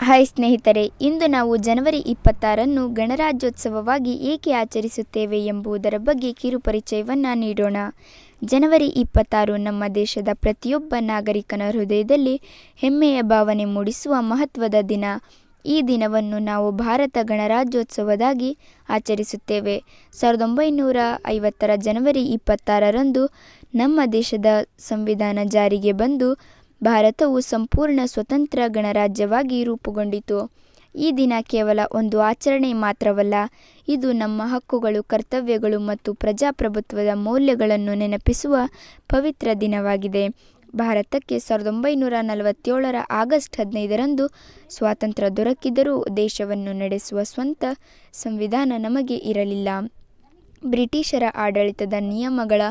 Hi ಸ್ನೇಹಿತರೆ, ಇಂದು ನಾವು ಜನವರಿ 26ನ್ನು ಗಣರಾಜ್ಯೋತ್ಸವವಾಗಿ ಏಕೆ ಆಚರಿಸುತ್ತೇವೆ ಎಂಬುದರ ಬಗ್ಗೆ ಕಿರು ಪರಿಚಯವನ್ನು ನೀಡೋಣ. ಜನವರಿ 26 ನಮ್ಮ ದೇಶದ ಪ್ರತಿಯೊಬ್ಬ ನಾಗರಿಕನ ಹೃದಯದಲ್ಲಿ ಹೆಮ್ಮೆಯ ಭಾವನೆ ಮೂಡಿಸುವ ಮಹತ್ವದ ದಿನ. ಈ ದಿನವನ್ನು ನಾವು ಭಾರತ ಗಣರಾಜ್ಯೋತ್ಸವದಾಗಿ ಆಚರಿಸುತ್ತೇವೆ. 1950ರ ಜನವರಿ 26ರಂದು ನಮ್ಮ ದೇಶದ ಸಂವಿಧಾನ ಜಾರಿಗೆ ಬಂದು ಭಾರತವು ಸಂಪೂರ್ಣ ಸ್ವತಂತ್ರ ಗಣರಾಜ್ಯವಾಗಿ ರೂಪುಗೊಂಡಿತು. ಈ ದಿನ ಕೇವಲ ಒಂದು ಆಚರಣೆ ಮಾತ್ರವಲ್ಲ, ಇದು ನಮ್ಮ ಹಕ್ಕುಗಳು, ಕರ್ತವ್ಯಗಳು ಮತ್ತು ಪ್ರಜಾಪ್ರಭುತ್ವದ ಮೌಲ್ಯಗಳನ್ನು ನೆನಪಿಸುವ ಪವಿತ್ರ ದಿನವಾಗಿದೆ. ಭಾರತಕ್ಕೆ 1947ರ ಆಗಸ್ಟ್ 15ರಂದು ಸ್ವಾತಂತ್ರ್ಯ ದೊರಕಿದರೂ ದೇಶವನ್ನು ನಡೆಸುವ ಸ್ವಂತ ಸಂವಿಧಾನ ನಮಗೆ ಇರಲಿಲ್ಲ. ಬ್ರಿಟಿಷರ ಆಡಳಿತದ ನಿಯಮಗಳ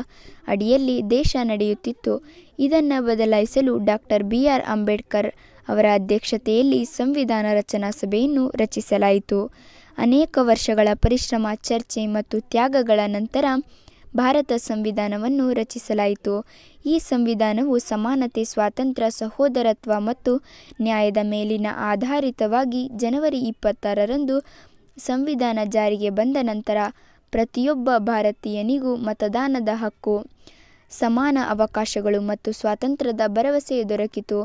ಅಡಿಯಲ್ಲಿ ದೇಶ ನಡೆಯುತ್ತಿತ್ತು. ಇದನ್ನು ಬದಲಾಯಿಸಲು ಡಾಕ್ಟರ್ ಬಿ.ಆರ್. ಅಂಬೇಡ್ಕರ್ ಅವರ ಅಧ್ಯಕ್ಷತೆಯಲ್ಲಿ ಸಂವಿಧಾನ ರಚನಾ ಸಭೆಯನ್ನು ರಚಿಸಲಾಯಿತು. ಅನೇಕ ವರ್ಷಗಳ ಪರಿಶ್ರಮ, ಚರ್ಚೆ ಮತ್ತು ತ್ಯಾಗಗಳ ನಂತರ ಭಾರತ ಸಂವಿಧಾನವನ್ನು ರಚಿಸಲಾಯಿತು. ಈ ಸಂವಿಧಾನವು ಸಮಾನತೆ, ಸ್ವಾತಂತ್ರ್ಯ, ಸಹೋದರತ್ವ ಮತ್ತು ನ್ಯಾಯದ ಮೇಲಿನ ಆಧಾರಿತವಾಗಿ ಜನವರಿ 26ರಂದು ಸಂವಿಧಾನ ಜಾರಿಗೆ ಬಂದ ನಂತರ ಪ್ರತಿಯೊಬ್ಬ ಭಾರತೀಯನಿಗೂ ಮತದಾನದ ಹಕ್ಕು, ಸಮಾನ ಅವಕಾಶಗಳು ಮತ್ತು ಸ್ವಾತಂತ್ರ್ಯದ ಭರವಸೆ ದೊರಕಿತು.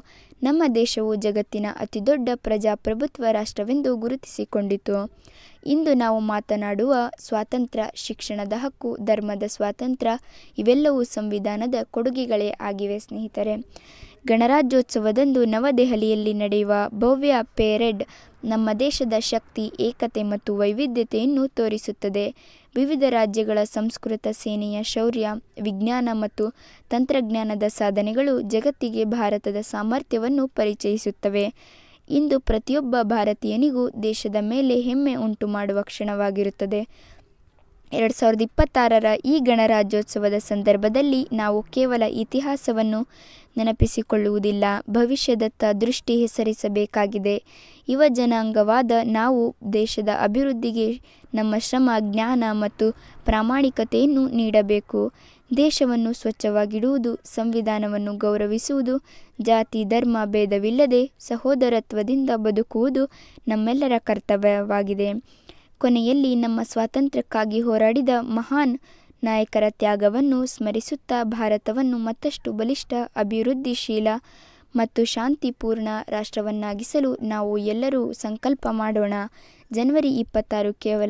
ನಮ್ಮ ದೇಶವು ಜಗತ್ತಿನ ಅತಿದೊಡ್ಡ ಪ್ರಜಾಪ್ರಭುತ್ವ ರಾಷ್ಟ್ರವೆಂದು ಗುರುತಿಸಿಕೊಂಡಿತು. ಇಂದು ನಾವು ಮಾತನಾಡುವ ಸ್ವಾತಂತ್ರ್ಯ, ಶಿಕ್ಷಣದ ಹಕ್ಕು, ಧರ್ಮದ ಸ್ವಾತಂತ್ರ್ಯ ಇವೆಲ್ಲವೂ ಸಂವಿಧಾನದ ಕೊಡುಗೆಗಳೇ ಆಗಿವೆ. ಸ್ನೇಹಿತರೆ, ಗಣರಾಜ್ಯೋತ್ಸವದಂದು ನವದೆಹಲಿಯಲ್ಲಿ ನಡೆಯುವ ಭವ್ಯ ಪೆರೇಡ್ ನಮ್ಮ ದೇಶದ ಶಕ್ತಿ, ಏಕತೆ ಮತ್ತು ವೈವಿಧ್ಯತೆಯನ್ನು ತೋರಿಸುತ್ತದೆ. ವಿವಿಧ ರಾಜ್ಯಗಳ ಸಂಸ್ಕೃತ ಸೇನೆಯ ಶೌರ್ಯ, ವಿಜ್ಞಾನ ಮತ್ತು ತಂತ್ರಜ್ಞಾನದ ಸಾಧನೆಗಳು ಜಗತ್ತಿಗೆ ಭಾರತದ ಸಾಮರ್ಥ್ಯವನ್ನು ಪರಿಚಯಿಸುತ್ತವೆ. ಇಂದು ಪ್ರತಿಯೊಬ್ಬ ಭಾರತೀಯನಿಗೂ ದೇಶದ ಮೇಲೆ ಹೆಮ್ಮೆ ಉಂಟುಮಾಡುವ ಕ್ಷಣವಾಗಿರುತ್ತದೆ. 2026ರ ಈ ಗಣರಾಜ್ಯೋತ್ಸವದ ಸಂದರ್ಭದಲ್ಲಿ ನಾವು ಕೇವಲ ಇತಿಹಾಸವನ್ನು ನೆನಪಿಸಿಕೊಳ್ಳುವುದಿಲ್ಲ, ಭವಿಷ್ಯದತ್ತ ದೃಷ್ಟಿ ಹೆಸರಿಸಬೇಕಾಗಿದೆ. ಯುವ ಜನಾಂಗವಾದ ನಾವು ದೇಶದ ಅಭಿವೃದ್ಧಿಗೆ ನಮ್ಮ ಶ್ರಮ, ಜ್ಞಾನ ಮತ್ತು ಪ್ರಾಮಾಣಿಕತೆಯನ್ನು ನೀಡಬೇಕು. ದೇಶವನ್ನು ಸ್ವಚ್ಛವಾಗಿಡುವುದು, ಸಂವಿಧಾನವನ್ನು ಗೌರವಿಸುವುದು, ಜಾತಿ ಧರ್ಮ ಭೇದವಿಲ್ಲದೆ ಸಹೋದರತ್ವದಿಂದ ಬದುಕುವುದು ನಮ್ಮೆಲ್ಲರ ಕರ್ತವ್ಯವಾಗಿದೆ. ಕೊನೆಯಲ್ಲಿ ನಮ್ಮ ಸ್ವಾತಂತ್ರ್ಯಕ್ಕಾಗಿ ಹೋರಾಡಿದ ಮಹಾನ್ ನಾಯಕರ ತ್ಯಾಗವನ್ನು ಸ್ಮರಿಸುತ್ತಾ ಭಾರತವನ್ನು ಮತ್ತಷ್ಟು ಬಲಿಷ್ಠ, ಅಭಿವೃದ್ಧಿಶೀಲ ಮತ್ತು ಶಾಂತಿಪೂರ್ಣ ರಾಷ್ಟ್ರವನ್ನಾಗಿಸಲು ನಾವು ಎಲ್ಲರೂ ಸಂಕಲ್ಪ ಮಾಡೋಣ. ಜನವರಿ 26 ಕೇವಲ